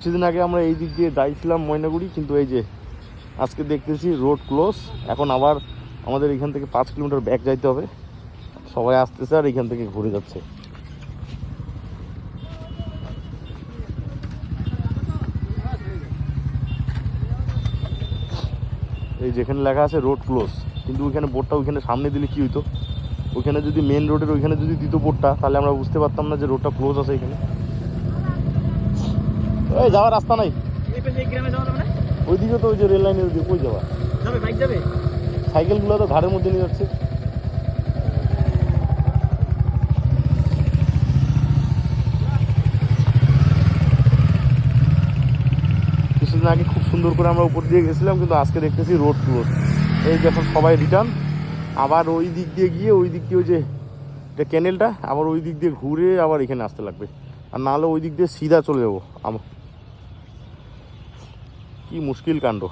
কিছুদিন আগে আমরা এই দিক দিয়ে যাইছিলাম ময়নাগুড়ি, কিন্তু এই যে আজকে দেখতেছি রোড ক্লোজ। এখন আবার আমাদের এখান থেকে 5 কিলোমিটার ব্যাক যাইতে হবে। সবাই আসতেছে আর এখান থেকে ঘুরে যাচ্ছে। এই যেখানে লেখা আছে রোড ক্লোজ, কিন্তু ওইখানে বোর্ডটা ওইখানে সামনে দিলে কি হইতো, ওইখানে যদি মেন রোডের ওইখানে যদি দিত বোর্ডটা, তাহলে আমরা বুঝতে পারতাম না যে রোডটা ক্লোজ আছে এখানে। এই যাওয়ার রাস্তা নাই ওইদিকে, তো ওই যে রেল লাইনের ওইদিকে কই যাওয়া যাবে? বাইক যাবে, সাইকেলগুলো তো ঘাড়ের মধ্যে নিয়ে যাচ্ছে। কিছুদিন আগে খুব সুন্দর করে আমরা উপর দিয়ে গেছিলাম, কিন্তু আজকে দেখতেছি রোড ক্লোজ। এই যখন সবাই রিটার্ন, আবার ওই দিক দিয়ে গিয়ে ওই দিক দিয়ে ওই যে ক্যানেলটা, আবার ওই দিক দিয়ে ঘুরে আবার এখানে আসতে লাগবে, আর নাহলে ওই দিক দিয়ে সিধা চলে যাবো। কি মুশকিল কাণ্ড।